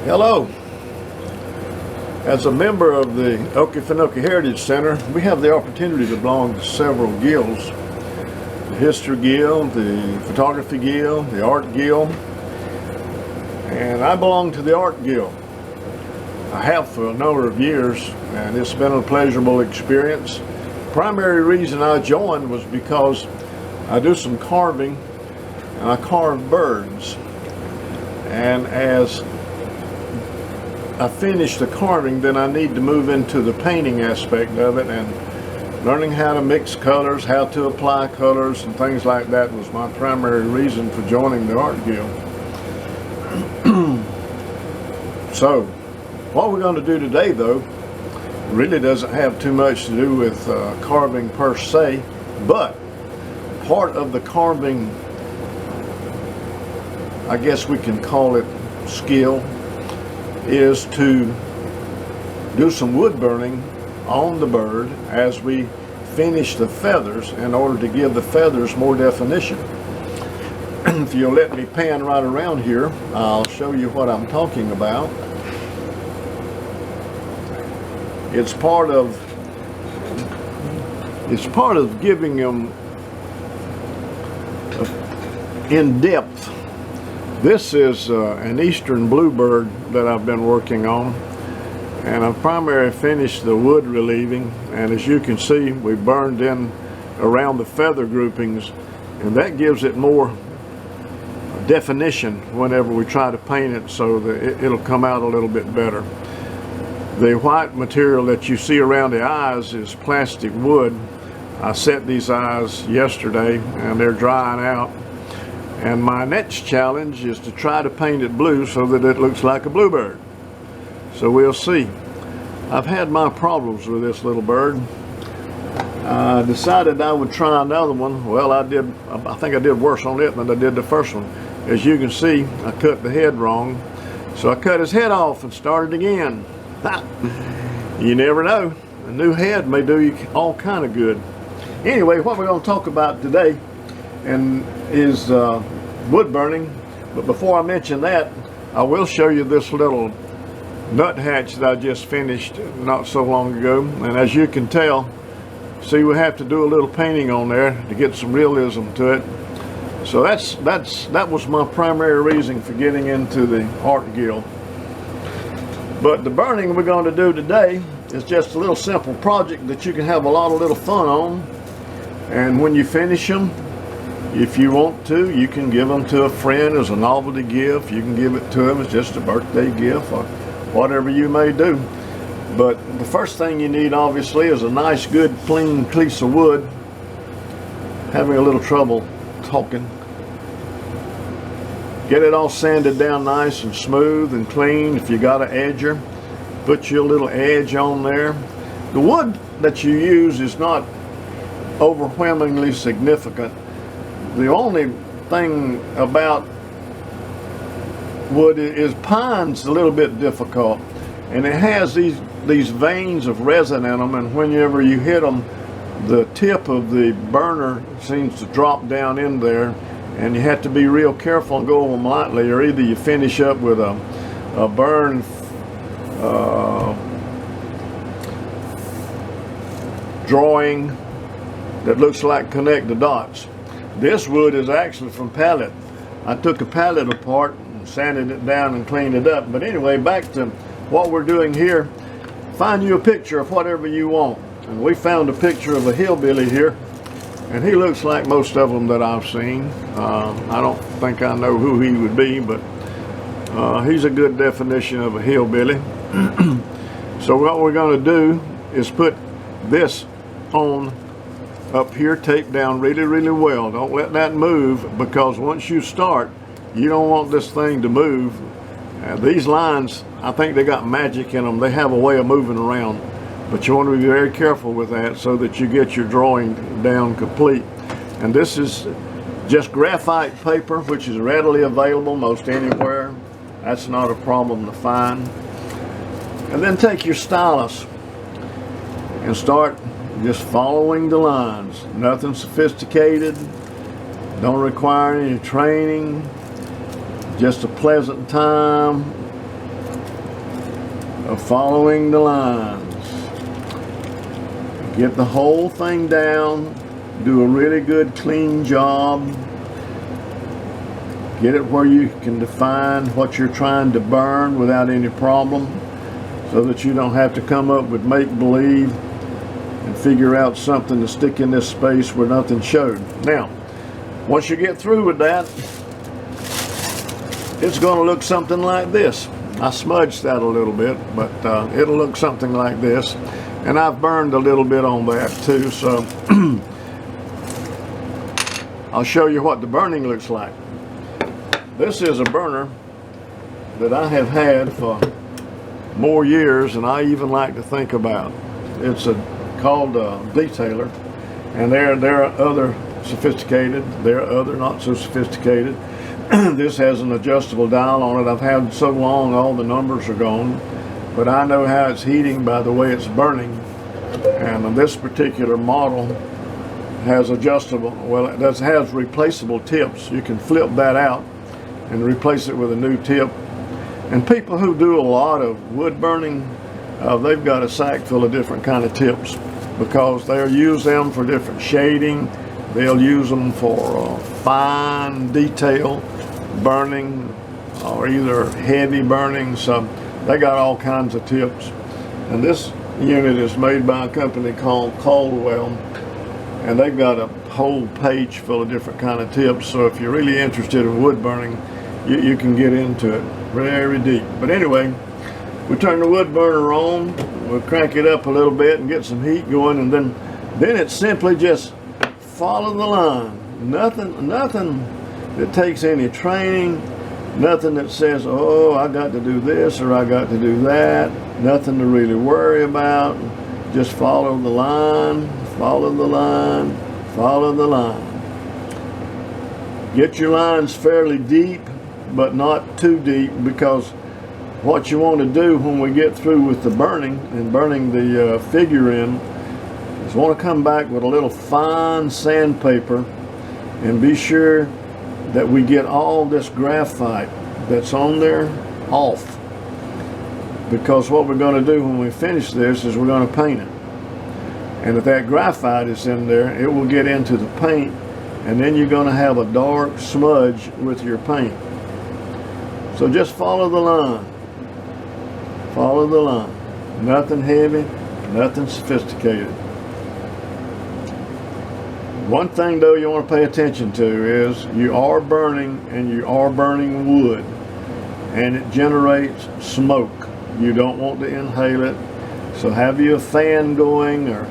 Hello. As a member of the Okefenokee Heritage Center, we have the opportunity to belong to several guilds. The History Guild, the Photography Guild, the Art Guild, and I belong to the Art Guild. I have for a number of years, and it's been a pleasurable experience. The primary reason I joined was because I do some carving, and I carve birds. And as I finish the carving, then I need to move into the painting aspect of it, and learning how to mix colors, how to apply colors, and things like that was my primary reason for joining the Art Guild. So, what we're going to do today, though, really doesn't have too much to do with carving per se, but part of the carving, I guess we can call it skill, is to do some wood burning on the bird as we finish the feathers in order to give the feathers more definition. If you'll let me pan right around here, I'll show you what I'm talking about. It's part of giving them in depth. This is an eastern bluebird that I've been working on, and I've primarily finished the wood relieving, and as you can see, we burned in around the feather groupings, and that gives it more definition whenever we try to paint it, so that it'll come out a little bit better. The white material that you see around the eyes is plastic wood. I set these eyes yesterday and they're drying out. And my next challenge is to try to paint it blue so that it looks like a bluebird. So we'll see. I've had my problems with this little bird. I decided I would try another one. Well, I think I did worse on it than I did the first one. As you can see, I cut the head wrong. So I cut his head off and started again. You never know. A new head may do you all kind of good. Anyway, what we're going to talk about today is wood burning. But before I mention that, I will show you this little nuthatch that I just finished not so long ago. And as you can tell, see, we have to do a little painting on there to get some realism to it. So that was my primary reason for getting into the Art Guild. But the burning we're going to do today is just a little simple project that you can have a lot of little fun on. And when you finish them, if you want to, you can give them to a friend as a novelty gift. You can give it to them as just a birthday gift or whatever you may do. But the first thing you need, obviously, is a nice, good, clean piece of wood. Having a little trouble talking. Get it all sanded down nice and smooth and clean. If you got an edger, put your little edge on there. The wood that you use is not overwhelmingly significant. The only thing about wood is pine's a little bit difficult, and it has these veins of resin in them, and whenever you hit them, the tip of the burner seems to drop down in there, and you have to be real careful and go over them lightly, or either you finish up with a burn drawing that looks like connect the dots. This wood is actually from pallet. I took a pallet apart and sanded it down and cleaned it up. But anyway, back to what we're doing here. Find you a picture of whatever you want. And we found a picture of a hillbilly here, and he looks like most of them that I've seen. I don't think I know who he would be, but he's a good definition of a hillbilly. So what we're going to do is put this on up here, taped down really, really well. Don't let that move, because once you start, you don't want this thing to move. These lines, I think they got magic in them. They have a way of moving around, but you want to be very careful with that so that you get your drawing down complete. And this is just graphite paper, which is readily available most anywhere. That's not a problem to find. And then take your stylus and start just following the lines. Nothing sophisticated, don't require any training, just a pleasant time following the lines. Get the whole thing down. Do a really good clean job. Get it where you can define what you're trying to burn without any problem, so that you don't have to come up with make-believe and figure out something to stick in this space where nothing showed. Now, once you get through with that, it's going to look something like this. I smudged that a little bit, but it'll look something like this. And I've burned a little bit on that too, so I'll show you what the burning looks like. This is a burner that I have had for more years than I even like to think about. It's called a detailer, and there are other sophisticated, there are other not so sophisticated. This has an adjustable dial on it. I've had so long all the numbers are gone, but I know how it's heating by the way it's burning. And this particular model has adjustable, well, it has replaceable tips. You can flip that out and replace it with a new tip. And people who do a lot of wood burning, they've got a sack full of different kind of tips, because they'll use them for different shading. They'll use them for fine detail burning, or either heavy burning. So they got all kinds of tips. And this unit is made by a company called Caldwell, and they've got a whole page full of different kind of tips. So if you're really interested in wood burning, you can get into it very deep. But anyway, we turn the wood burner on, we'll crank it up a little bit and get some heat going, and then it's simply just follow the line. Nothing that takes any training, nothing that says, oh, I got to do this or I got to do that, nothing to really worry about. Just follow the line, follow the line, follow the line. Get your lines fairly deep, but not too deep, because what you want to do when we get through with the burning and burning the figure in is want to come back with a little fine sandpaper and be sure that we get all this graphite that's on there off. Because what we're going to do when we finish this is we're going to paint it. And if that graphite is in there, it will get into the paint, and then you're going to have a dark smudge with your paint. So just follow the line. Follow the line. Nothing heavy, nothing sophisticated. One thing though you want to pay attention to is you are burning, and you are burning wood, and it generates smoke. You don't want to inhale it, so have you a fan going, or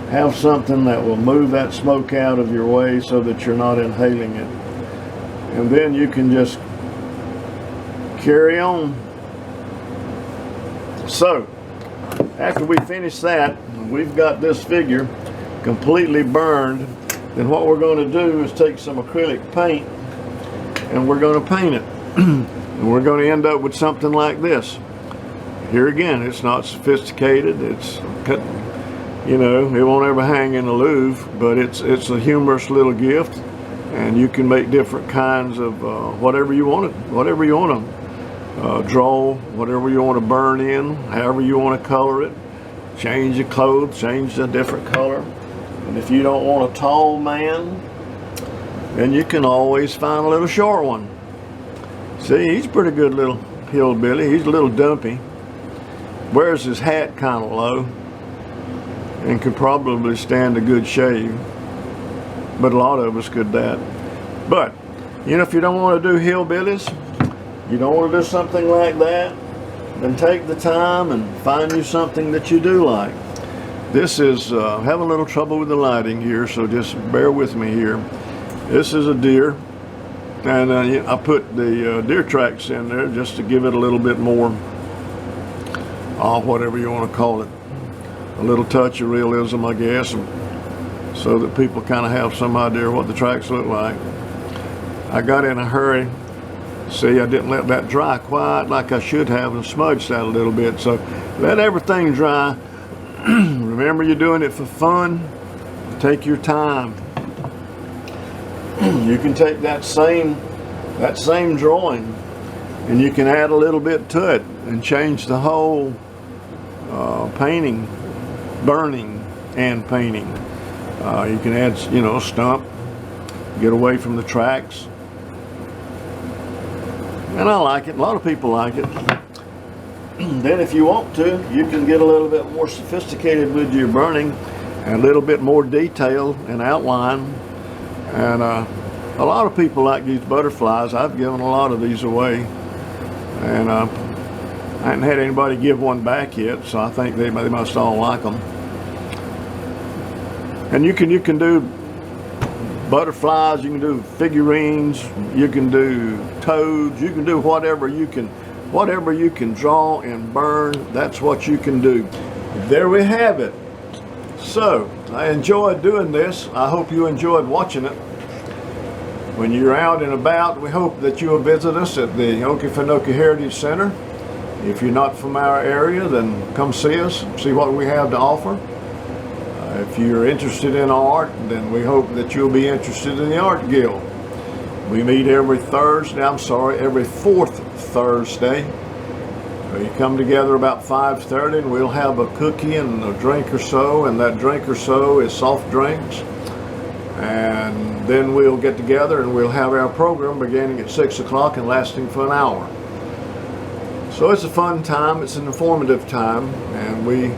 have something that will move that smoke out of your way so that you're not inhaling it. And then you can just carry on. So after we finish that, we've got this figure completely burned. Then what we're going to do is take some acrylic paint, and we're going to paint it. And we're going to end up with something like this. Here again, it's not sophisticated. It's, you know, it won't ever hang in the Louvre, but it's a humorous little gift, and you can make different kinds of whatever you want to draw, whatever you want to burn in, however you want to color it. Change your clothes, change a different color. And if you don't want a tall man, then you can always find a little short one. See, he's a pretty good little hillbilly. He's a little dumpy. Wears his hat kind of low and could probably stand a good shave. But a lot of us could that. But, you know, if you don't want to do hillbillies, you don't want to do something like that, then take the time and find you something that you do like. This is, having a little trouble with the lighting here, so just bear with me here. This is a deer, and I put the deer tracks in there just to give it a little bit more, whatever you want to call it, a little touch of realism, I guess, so that people kind of have some idea what the tracks look like. I got in a hurry. See, I didn't let that dry quite like I should have, and smudged that a little bit. So let everything dry. Remember, you're doing it for fun. Take your time. You can take that same drawing, and you can add a little bit to it and change the whole painting, burning and painting. You can add, you know, stump, get away from the tracks. And I like it. A lot of people like it. Then if you want to, you can get a little bit more sophisticated with your burning and a little bit more detail and outline. And a lot of people like these butterflies. I've given a lot of these away. And I haven't had anybody give one back yet, so I think they must all like them. And you can do butterflies, you can do figurines, you can do toads, you can do whatever you can draw and burn. That's what you can do. There we have it. So I enjoyed doing this. I hope you enjoyed watching it. When you're out and about, we hope that you'll visit us at the Okefenokee Heritage Center. If you're not from our area, then come see us, see what we have to offer. If you're interested in art, then we hope that you'll be interested in the Art Guild. We meet every fourth Thursday. We come together about 5:30 and we'll have a cookie and a drink or so, and that drink or so is soft drinks. And then we'll get together and we'll have our program beginning at 6 o'clock and lasting for an hour. So it's a fun time, it's an informative time, and we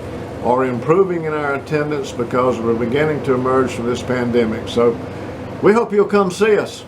are improving in our attendance because we're beginning to emerge from this pandemic. So we hope you'll come see us.